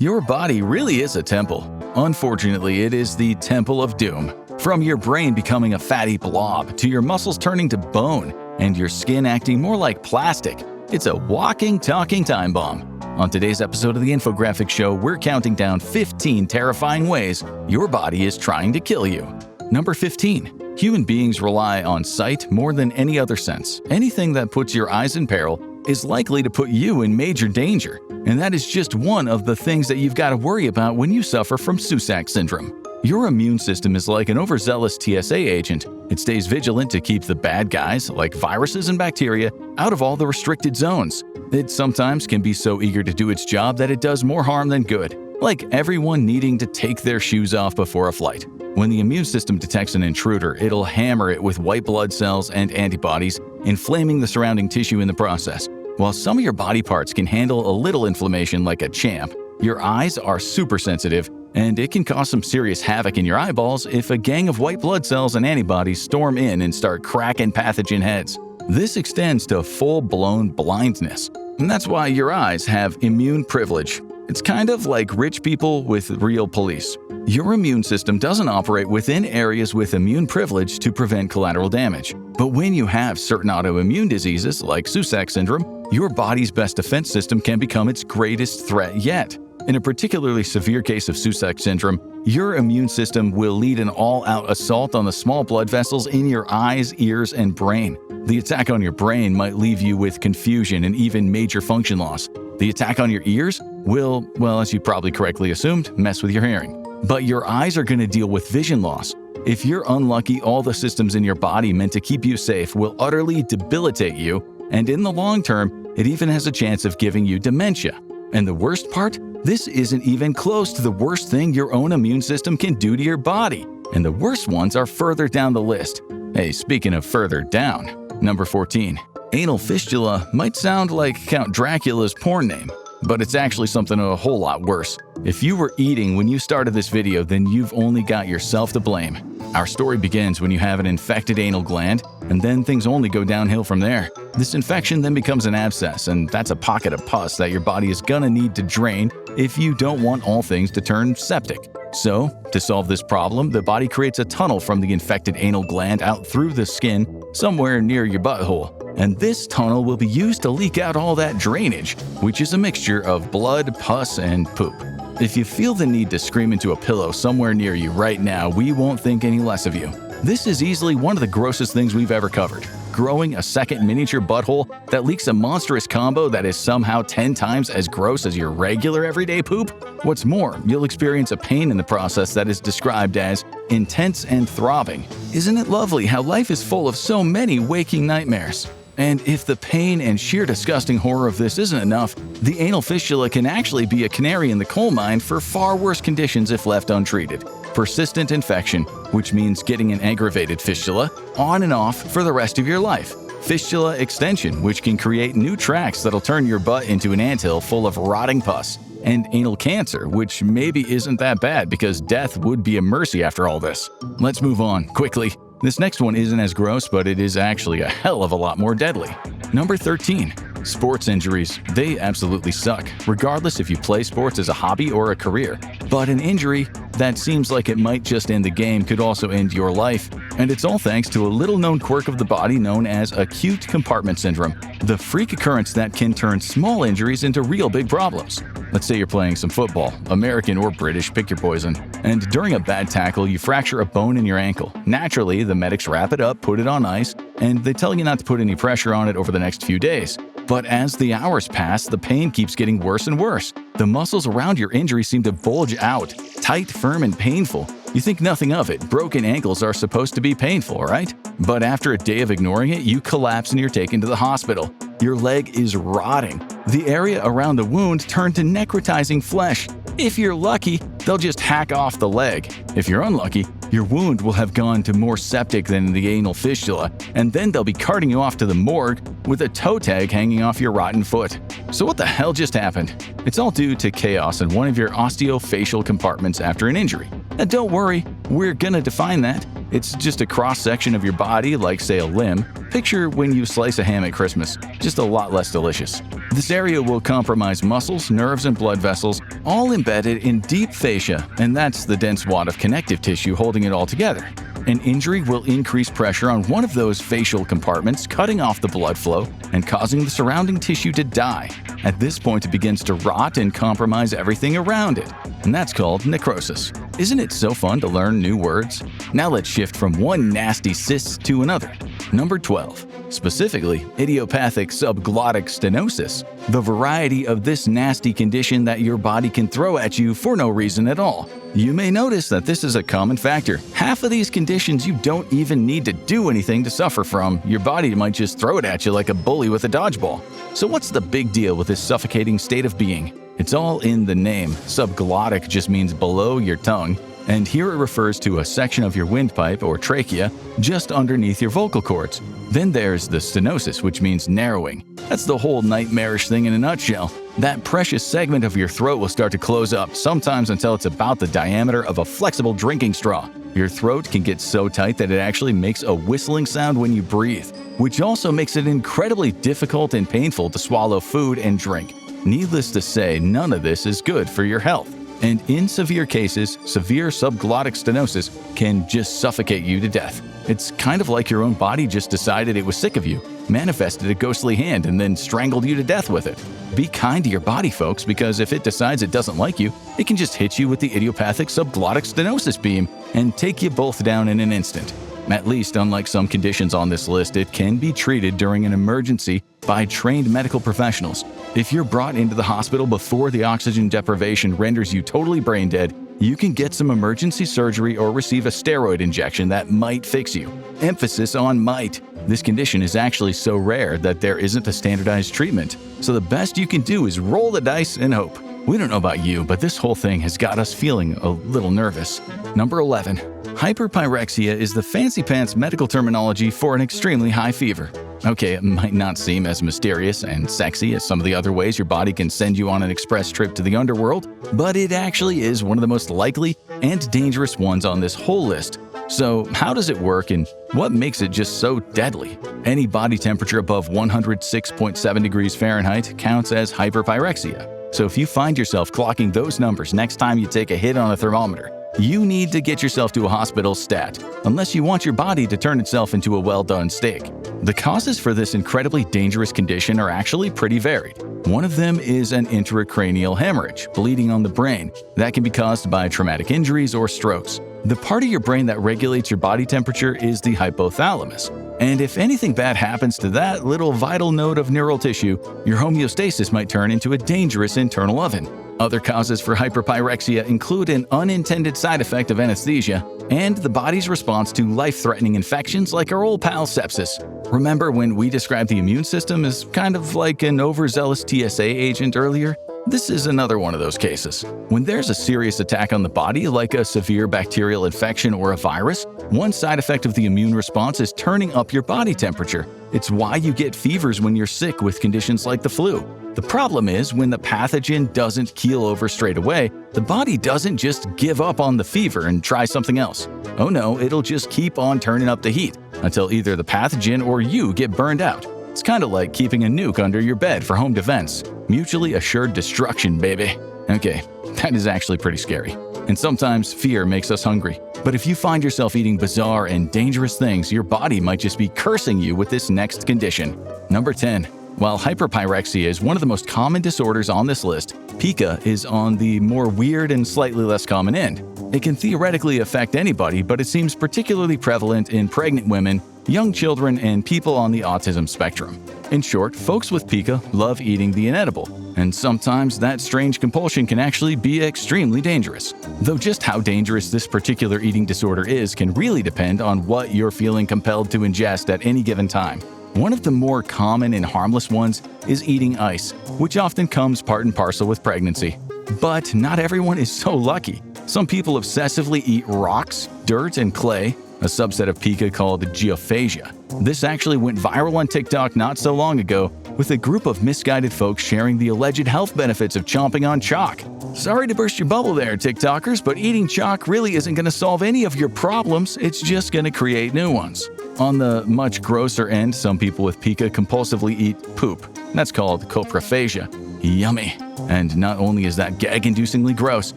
Your body really is a temple. Unfortunately, it is the temple of doom. From your brain becoming a fatty blob, to your muscles turning to bone, and your skin acting more like plastic, it's a walking, talking time bomb. On today's episode of the Infographic Show, we're counting down 15 terrifying ways your body is trying to kill you. Number 15. Human beings rely on sight more than any other sense. Anything that puts your eyes in peril is likely to put you in major danger. And that is just one of the things that you've got to worry about when you suffer from Susak syndrome. Your immune system is like an overzealous TSA agent. It stays vigilant to keep the bad guys, like viruses and bacteria, out of all the restricted zones. It sometimes can be so eager to do its job that it does more harm than good, like everyone needing to take their shoes off before a flight. When the immune system detects an intruder, it'll hammer it with white blood cells and antibodies, inflaming the surrounding tissue in the process. While some of your body parts can handle a little inflammation like a champ, your eyes are super sensitive, and it can cause some serious havoc in your eyeballs if a gang of white blood cells and antibodies storm in and start cracking pathogen heads. This extends to full-blown blindness, and that's why your eyes have immune privilege. It's kind of like rich people with real police. Your immune system doesn't operate within areas with immune privilege to prevent collateral damage. But when you have certain autoimmune diseases like Susak syndrome, your body's best defense system can become its greatest threat yet. In a particularly severe case of Susak syndrome, your immune system will lead an all-out assault on the small blood vessels in your eyes, ears, and brain. The attack on your brain might leave you with confusion and even major function loss. The attack on your ears will, as you probably correctly assumed, mess with your hearing. But your eyes are going to deal with vision loss. If you're unlucky, all the systems in your body meant to keep you safe will utterly debilitate you, and in the long term, it even has a chance of giving you dementia. And the worst part? This isn't even close to the worst thing your own immune system can do to your body. And the worst ones are further down the list. Hey, speaking of further down, number 14. Anal fistula might sound like Count Dracula's porn name, but it's actually something a whole lot worse. If you were eating when you started this video, then you've only got yourself to blame. Our story begins when you have an infected anal gland, and then things only go downhill from there. This infection then becomes an abscess, and that's a pocket of pus that your body is gonna need to drain if you don't want all things to turn septic. So, to solve this problem, the body creates a tunnel from the infected anal gland out through the skin somewhere near your butthole. And this tunnel will be used to leak out all that drainage, which is a mixture of blood, pus, and poop. If you feel the need to scream into a pillow somewhere near you right now, we won't think any less of you. This is easily one of the grossest things we've ever covered. Growing a second miniature butthole that leaks a monstrous combo that is somehow 10 times as gross as your regular everyday poop? What's more, you'll experience a pain in the process that is described as intense and throbbing. Isn't it lovely how life is full of so many waking nightmares? And if the pain and sheer disgusting horror of this isn't enough, the anal fistula can actually be a canary in the coal mine for far worse conditions if left untreated. Persistent infection, which means getting an aggravated fistula, on and off for the rest of your life. Fistula extension, which can create new tracts that'll turn your butt into an anthill full of rotting pus. And anal cancer, which maybe isn't that bad because death would be a mercy after all this. Let's move on, quickly. This next one isn't as gross, but it is actually a hell of a lot more deadly. Number 13. Sports injuries. They absolutely suck, regardless if you play sports as a hobby or a career. But an injury that seems like it might just end the game could also end your life. And it's all thanks to a little-known quirk of the body known as acute compartment syndrome, the freak occurrence that can turn small injuries into real big problems. Let's say you're playing some football, American or British, pick your poison, and during a bad tackle you fracture a bone in your ankle. Naturally, the medics wrap it up, put it on ice, and they tell you not to put any pressure on it over the next few days. But as the hours pass, the pain keeps getting worse and worse. The muscles around your injury seem to bulge out, tight, firm, and painful. You think nothing of it. Broken ankles are supposed to be painful, right? But after a day of ignoring it, you collapse and you're taken to the hospital. Your leg is rotting. The area around the wound turned to necrotizing flesh. If you're lucky, they'll just hack off the leg. If you're unlucky, your wound will have gone to more septic than the anal fistula, and then they'll be carting you off to the morgue with a toe tag hanging off your rotten foot. So what the hell just happened? It's all due to chaos in one of your osteofacial compartments after an injury. And don't worry, we're gonna define that. It's just a cross-section of your body, like say a limb. Picture when you slice a ham at Christmas, just a lot less delicious. This area will compromise muscles, nerves, and blood vessels, all embedded in deep fascia, and that's the dense wad of connective tissue holding it all together. An injury will increase pressure on one of those facial compartments, cutting off the blood flow and causing the surrounding tissue to die. At this point, it begins to rot and compromise everything around it, and that's called necrosis. Isn't it so fun to learn new words? Now let's shift from one nasty cyst to another. Number 12. Specifically, idiopathic subglottic stenosis, the variety of this nasty condition that your body can throw at you for no reason at all. You may notice that this is a common factor. Half of these conditions you don't even need to do anything to suffer from. Your body might just throw it at you like a bully with a dodgeball. So what's the big deal with this suffocating state of being? It's all in the name. Subglottic just means below your tongue, and here it refers to a section of your windpipe or trachea just underneath your vocal cords. Then there's the stenosis, which means narrowing. That's the whole nightmarish thing in a nutshell. That precious segment of your throat will start to close up, sometimes until it's about the diameter of a flexible drinking straw. Your throat can get so tight that it actually makes a whistling sound when you breathe, which also makes it incredibly difficult and painful to swallow food and drink. Needless to say, none of this is good for your health. And in severe cases, severe subglottic stenosis can just suffocate you to death. It's kind of like your own body just decided it was sick of you, manifested a ghostly hand, and then strangled you to death with it. Be kind to your body, folks, because if it decides it doesn't like you, it can just hit you with the idiopathic subglottic stenosis beam and take you both down in an instant. At least, unlike some conditions on this list, it can be treated during an emergency by trained medical professionals. If you're brought into the hospital before the oxygen deprivation renders you totally brain dead, you can get some emergency surgery or receive a steroid injection that might fix you. Emphasis on might. This condition is actually so rare that there isn't a standardized treatment, so the best you can do is roll the dice and hope. We don't know about you, but this whole thing has got us feeling a little nervous. Number 11. Hyperpyrexia is the fancy pants medical terminology for an extremely high fever. Okay, it might not seem as mysterious and sexy as some of the other ways your body can send you on an express trip to the underworld, but it actually is one of the most likely and dangerous ones on this whole list. So how does it work and what makes it just so deadly? Any body temperature above 106.7 degrees Fahrenheit counts as hyperpyrexia. So if you find yourself clocking those numbers next time you take a hit on a thermometer, you need to get yourself to a hospital stat, unless you want your body to turn itself into a well-done steak. The causes for this incredibly dangerous condition are actually pretty varied. One of them is an intracranial hemorrhage, bleeding on the brain, that can be caused by traumatic injuries or strokes. The part of your brain that regulates your body temperature is the hypothalamus. And if anything bad happens to that little vital node of neural tissue, your homeostasis might turn into a dangerous internal oven. Other causes for hyperpyrexia include an unintended side effect of anesthesia and the body's response to life-threatening infections like our old pal sepsis. Remember when we described the immune system as kind of like an overzealous TSA agent earlier? This is another one of those cases. When there's a serious attack on the body, like a severe bacterial infection or a virus, one side effect of the immune response is turning up your body temperature. It's why you get fevers when you're sick with conditions like the flu. The problem is, when the pathogen doesn't keel over straight away, the body doesn't just give up on the fever and try something else. Oh no, it'll just keep on turning up the heat until either the pathogen or you get burned out. It's kind of like keeping a nuke under your bed for home defense. Mutually assured destruction, baby. Okay, that is actually pretty scary. And sometimes fear makes us hungry. But if you find yourself eating bizarre and dangerous things, your body might just be cursing you with this next condition. Number 10. While hyperpyrexia is one of the most common disorders on this list, pica is on the more weird and slightly less common end. It can theoretically affect anybody, but it seems particularly prevalent in pregnant women, young children, and people on the autism spectrum. In short, folks with pica love eating the inedible, and sometimes that strange compulsion can actually be extremely dangerous. Though just how dangerous this particular eating disorder is can really depend on what you're feeling compelled to ingest at any given time. One of the more common and harmless ones is eating ice, which often comes part and parcel with pregnancy. But not everyone is so lucky. Some people obsessively eat rocks, dirt, and clay, a subset of pica called geophagia. This actually went viral on TikTok not so long ago, with a group of misguided folks sharing the alleged health benefits of chomping on chalk. Sorry to burst your bubble there, TikTokers, but eating chalk really isn't going to solve any of your problems, it's just going to create new ones. On the much grosser end, some people with pica compulsively eat poop. That's called coprophagia. Yummy. And not only is that gag-inducingly gross,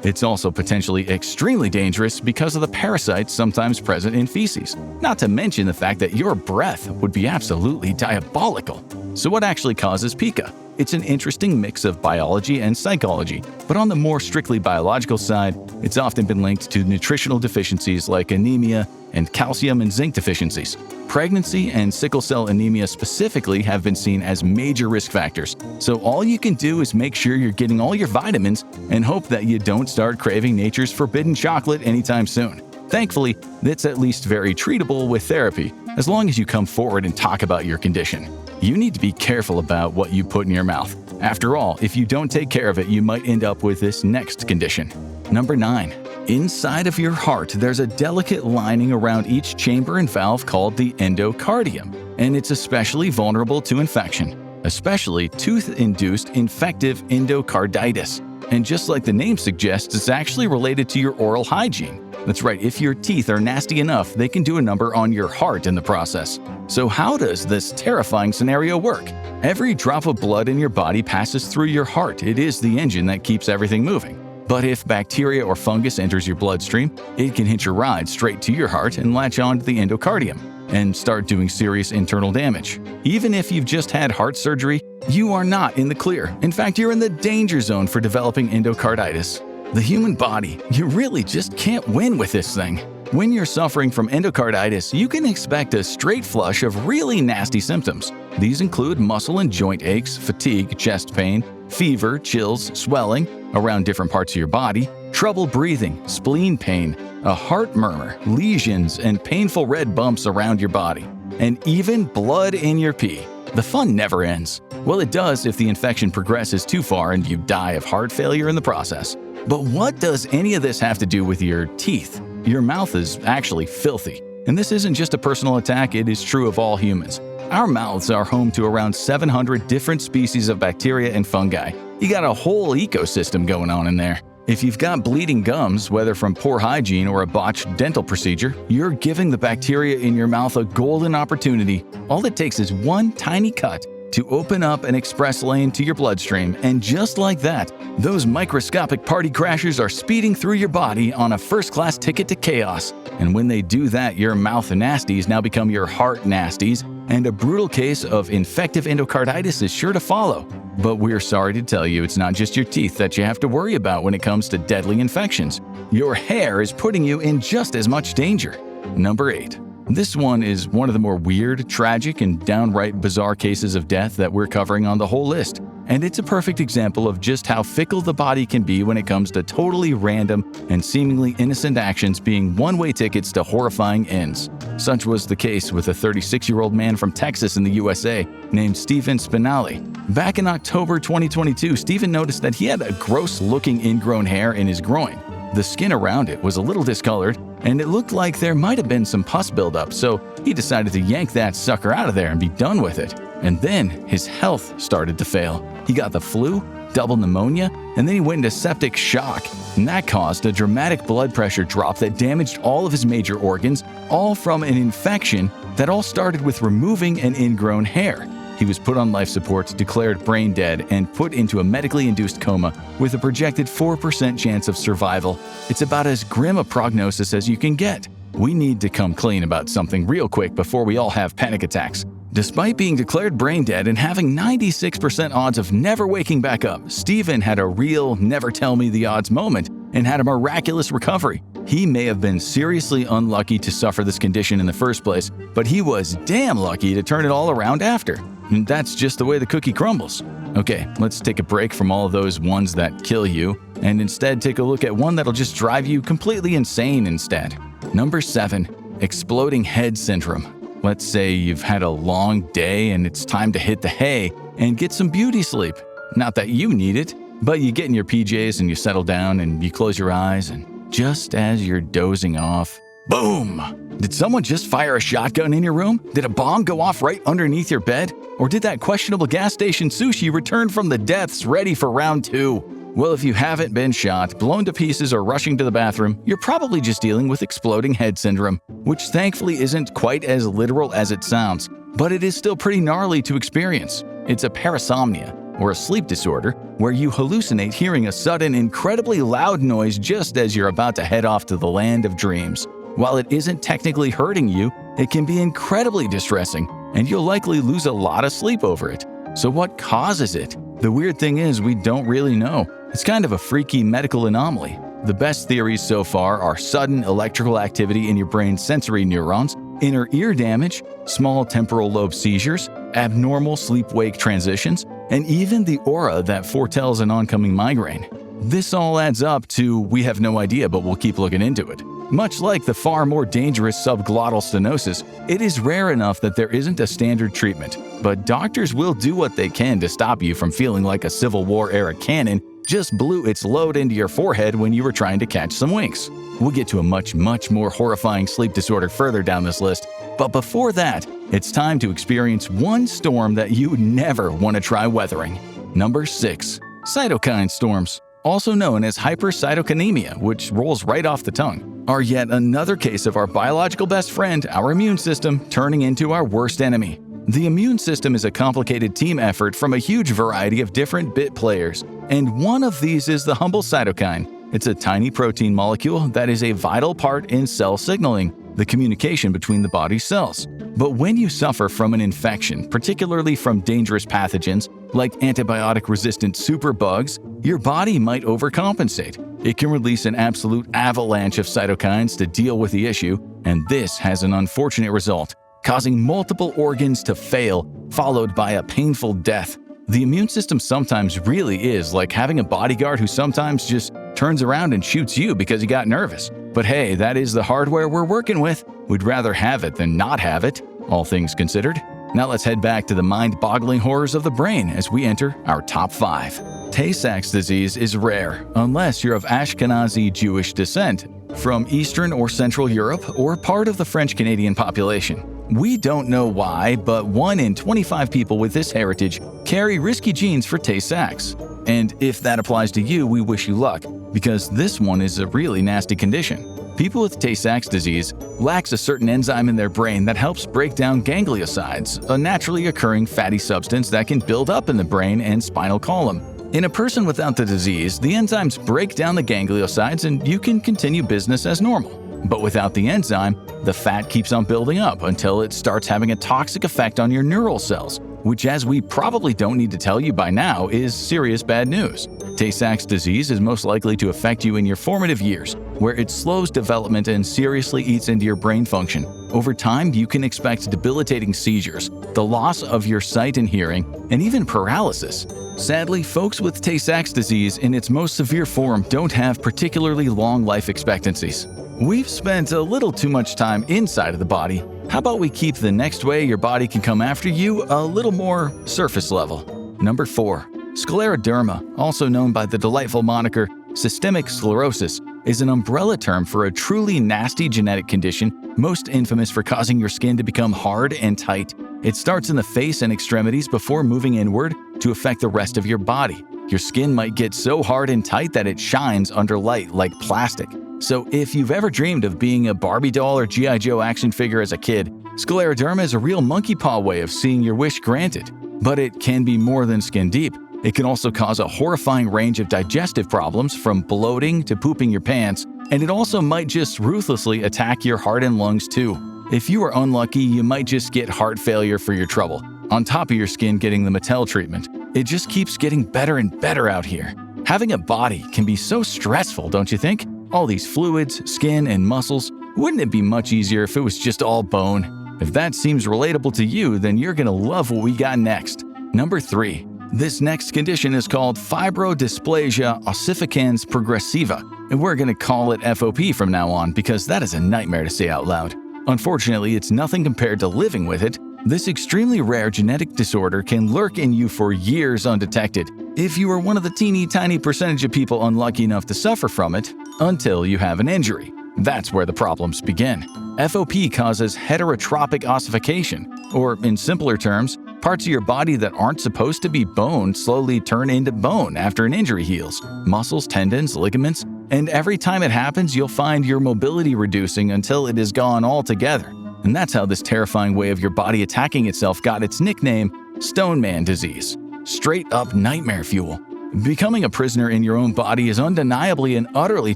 it's also potentially extremely dangerous because of the parasites sometimes present in feces. Not to mention the fact that your breath would be absolutely diabolical. So what actually causes pica? It's an interesting mix of biology and psychology, but on the more strictly biological side, it's often been linked to nutritional deficiencies like anemia and calcium and zinc deficiencies. Pregnancy and sickle cell anemia specifically have been seen as major risk factors, so all you can do is make sure you're getting all your vitamins and hope that you don't start craving nature's forbidden chocolate anytime soon. Thankfully, it's at least very treatable with therapy, as long as you come forward and talk about your condition. You need to be careful about what you put in your mouth. After all, if you don't take care of it, you might end up with this next condition. Number 9. Inside of your heart, there's a delicate lining around each chamber and valve called the endocardium, and it's especially vulnerable to infection, especially tooth-induced infective endocarditis. And just like the name suggests, it's actually related to your oral hygiene. That's right, if your teeth are nasty enough, they can do a number on your heart in the process. So how does this terrifying scenario work? Every drop of blood in your body passes through your heart. It is the engine that keeps everything moving. But if bacteria or fungus enters your bloodstream, it can hitch a ride straight to your heart and latch onto the endocardium and start doing serious internal damage. Even if you've just had heart surgery, you are not in the clear. In fact, you're in the danger zone for developing endocarditis. The human body, you really just can't win with this thing. When you're suffering from endocarditis, you can expect a straight flush of really nasty symptoms. These include muscle and joint aches, fatigue, chest pain, fever, chills, swelling around different parts of your body, trouble breathing, spleen pain, a heart murmur, lesions, and painful red bumps around your body, and even blood in your pee. The fun never ends. Well, it does if the infection progresses too far and you die of heart failure in the process. But what does any of this have to do with your teeth? Your mouth is actually filthy. And this isn't just a personal attack, it is true of all humans. Our mouths are home to around 700 different species of bacteria and fungi. You got a whole ecosystem going on in there. If you've got bleeding gums, whether from poor hygiene or a botched dental procedure, you're giving the bacteria in your mouth a golden opportunity. All it takes is one tiny cut to open up an express lane to your bloodstream, and just like that, those microscopic party crashers are speeding through your body on a first-class ticket to chaos. And when they do that, your mouth nasties now become your heart nasties, and a brutal case of infective endocarditis is sure to follow. But we're sorry to tell you, it's not just your teeth that you have to worry about when it comes to deadly infections. Your hair is putting you in just as much danger. Number 8. This one is one of the more weird, tragic, and downright bizarre cases of death that we're covering on the whole list. And it's a perfect example of just how fickle the body can be when it comes to totally random and seemingly innocent actions being one-way tickets to horrifying ends. Such was the case with a 36-year-old man from Texas in the USA named Stephen Spinelli. Back in October 2022, Stephen noticed that he had a gross-looking ingrown hair in his groin. The skin around it was a little discolored, and it looked like there might have been some pus buildup, so he decided to yank that sucker out of there and be done with it. And then his health started to fail. He got the flu, double pneumonia, and then he went into septic shock. And that caused a dramatic blood pressure drop that damaged all of his major organs, all from an infection that all started with removing an ingrown hair. He was put on life support, declared brain dead, and put into a medically induced coma with a projected 4% chance of survival. It's about as grim a prognosis as you can get. We need to come clean about something real quick before we all have panic attacks. Despite being declared brain dead and having 96% odds of never waking back up, Stephen had a real never tell me the odds moment and had a miraculous recovery. He may have been seriously unlucky to suffer this condition in the first place, but he was damn lucky to turn it all around after. And that's just the way the cookie crumbles. Okay, let's take a break from all of those ones that kill you and instead take a look at one that'll just drive you completely insane instead. Number 7. Exploding head syndrome. Let's say you've had a long day and it's time to hit the hay and get some beauty sleep. Not that you need it, but you get in your PJs and you settle down and you close your eyes, and just as you're dozing off, boom! Did someone just fire a shotgun in your room? Did a bomb go off right underneath your bed? Or did that questionable gas station sushi return from the depths ready for round 2? Well, if you haven't been shot, blown to pieces, or rushing to the bathroom, you're probably just dealing with exploding head syndrome, which thankfully isn't quite as literal as it sounds, but it is still pretty gnarly to experience. It's a parasomnia, or a sleep disorder where you hallucinate hearing a sudden, incredibly loud noise just as you're about to head off to the land of dreams. While it isn't technically hurting you, it can be incredibly distressing, and you'll likely lose a lot of sleep over it. So what causes it? The weird thing is we don't really know. It's kind of a freaky medical anomaly. The best theories so far are sudden electrical activity in your brain's sensory neurons, inner ear damage, small temporal lobe seizures, abnormal sleep-wake transitions, and even the aura that foretells an oncoming migraine. This all adds up to we have no idea, but we'll keep looking into it. Much like the far more dangerous subglottal stenosis, it is rare enough that there isn't a standard treatment, but doctors will do what they can to stop you from feeling like a Civil War-era cannon just blew its load into your forehead when you were trying to catch some winks. We'll get to a much more horrifying sleep disorder further down this list, but before that, it's time to experience one storm that you never want to try weathering. Number 6. Cytokine storms, also known as hypercytokinemia, which rolls right off the tongue, are yet another case of our biological best friend, our immune system, turning into our worst enemy. The immune system is a complicated team effort from a huge variety of different bit players, and one of these is the humble cytokine. It's a tiny protein molecule that is a vital part in cell signaling, the communication between the body's cells. But when you suffer from an infection, particularly from dangerous pathogens like antibiotic-resistant superbugs, your body might overcompensate. It can release an absolute avalanche of cytokines to deal with the issue, and this has an unfortunate result, causing multiple organs to fail, followed by a painful death. The immune system sometimes really is like having a bodyguard who sometimes just turns around and shoots you because you got nervous. But hey, that is the hardware we're working with. We'd rather have it than not have it, all things considered. Now let's head back to the mind-boggling horrors of the brain as we enter our top 5. Tay-Sachs disease is rare unless you're of Ashkenazi Jewish descent, from Eastern or Central Europe, or part of the French-Canadian population. We don't know why, but 1 in 25 people with this heritage carry risky genes for Tay-Sachs. And if that applies to you, we wish you luck, because this one is a really nasty condition. People with Tay-Sachs disease lacks a certain enzyme in their brain that helps break down gangliosides, a naturally occurring fatty substance that can build up in the brain and spinal column. In a person without the disease, the enzymes break down the gangliosides and you can continue business as normal. But without the enzyme, the fat keeps on building up until it starts having a toxic effect on your neural cells, which, as we probably don't need to tell you by now, is serious bad news. Tay-Sachs disease is most likely to affect you in your formative years, where it slows development and seriously eats into your brain function. Over time, you can expect debilitating seizures, the loss of your sight and hearing, and even paralysis. Sadly, folks with Tay-Sachs disease in its most severe form don't have particularly long life expectancies. We've spent a little too much time inside of the body. How about we keep the next way your body can come after you a little more surface level? Number 4. Scleroderma, also known by the delightful moniker systemic sclerosis, is an umbrella term for a truly nasty genetic condition, most infamous for causing your skin to become hard and tight. It starts in the face and extremities before moving inward to affect the rest of your body. Your skin might get so hard and tight that it shines under light like plastic. So if you've ever dreamed of being a Barbie doll or G.I. Joe action figure as a kid, scleroderma is a real monkey paw way of seeing your wish granted. But it can be more than skin deep. It can also cause a horrifying range of digestive problems, from bloating to pooping your pants, and it also might just ruthlessly attack your heart and lungs too. If you are unlucky, you might just get heart failure for your trouble, on top of your skin getting the Mattel treatment. It just keeps getting better and better out here. Having a body can be so stressful, don't you think? All these fluids, skin, and muscles. Wouldn't it be much easier if it was just all bone? If that seems relatable to you, then you're gonna love what we got next. Number 3. This next condition is called fibrodysplasia ossificans progressiva, and we're gonna call it FOP from now on because that is a nightmare to say out loud. Unfortunately, it's nothing compared to living with it. This extremely rare genetic disorder can lurk in you for years undetected, if you are one of the teeny tiny percentage of people unlucky enough to suffer from it, until you have an injury. That's where the problems begin. FOP causes heterotropic ossification, or in simpler terms, parts of your body that aren't supposed to be bone slowly turn into bone after an injury heals. Muscles, tendons, ligaments, and every time it happens, you'll find your mobility reducing until it is gone altogether. And that's how this terrifying way of your body attacking itself got its nickname, Stone Man disease. Straight up nightmare fuel. Becoming a prisoner in your own body is undeniably an utterly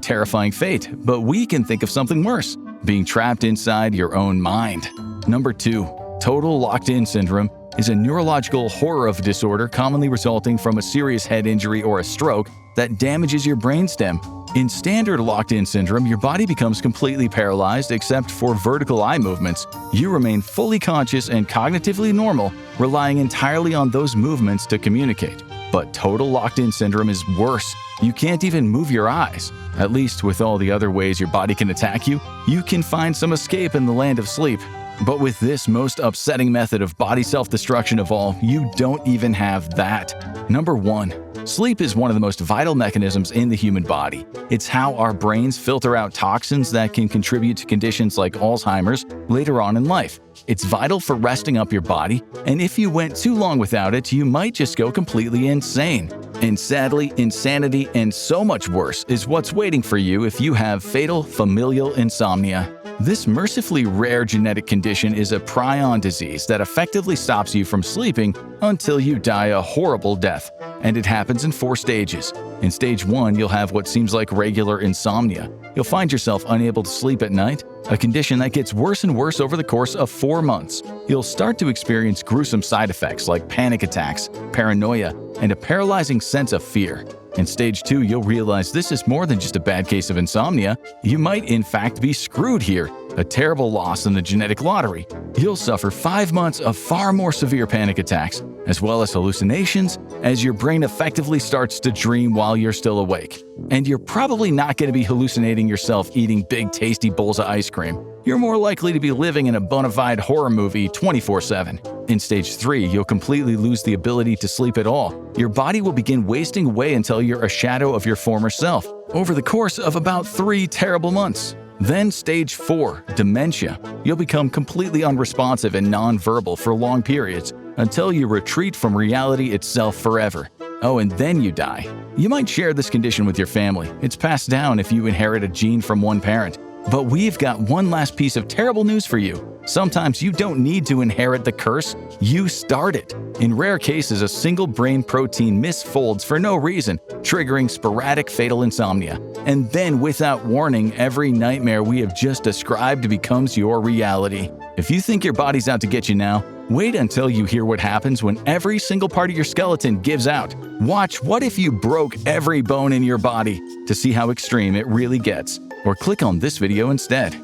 terrifying fate, but we can think of something worse: being trapped inside your own mind. Number 2. Total locked-in syndrome is a neurological horror of disorder commonly resulting from a serious head injury or a stroke that damages your brainstem. In standard locked-in syndrome, your body becomes completely paralyzed except for vertical eye movements. You remain fully conscious and cognitively normal, relying entirely on those movements to communicate. But total locked-in syndrome is worse. You can't even move your eyes. At least with all the other ways your body can attack you, you can find some escape in the land of sleep. But with this most upsetting method of body self-destruction of all, you don't even have that. Number 1. Sleep is one of the most vital mechanisms in the human body. It's how our brains filter out toxins that can contribute to conditions like Alzheimer's later on in life. It's vital for resting up your body, and if you went too long without it, you might just go completely insane. And sadly, insanity and so much worse is what's waiting for you if you have fatal familial insomnia. This mercifully rare genetic condition is a prion disease that effectively stops you from sleeping until you die a horrible death, and it happens in 4 stages. In stage 1, you'll have what seems like regular insomnia. You'll find yourself unable to sleep at night, a condition that gets worse and worse over the course of 4 months. You'll start to experience gruesome side effects like panic attacks, paranoia, and a paralyzing sense of fear. In stage 2, you'll realize this is more than just a bad case of insomnia. You might in fact be screwed here, a terrible loss in the genetic lottery. You'll suffer 5 months of far more severe panic attacks, as well as hallucinations, as your brain effectively starts to dream while you're still awake. And you're probably not going to be hallucinating yourself eating big tasty bowls of ice cream. You're more likely to be living in a bona fide horror movie 24/7. In stage 3, you'll completely lose the ability to sleep at all. Your body will begin wasting away until you're a shadow of your former self, over the course of about 3 terrible months. Then stage 4, dementia. You'll become completely unresponsive and non-verbal for long periods, until you retreat from reality itself forever. Oh, and then you die. You might share this condition with your family. It's passed down if you inherit a gene from one parent. But we've got one last piece of terrible news for you. Sometimes you don't need to inherit the curse, you start it. In rare cases, a single brain protein misfolds for no reason, triggering sporadic fatal insomnia. And then, without warning, every nightmare we have just described becomes your reality. If you think your body's out to get you now, wait until you hear what happens when every single part of your skeleton gives out. Watch What If You Broke Every Bone in Your Body to see how extreme it really gets. Or click on this video instead.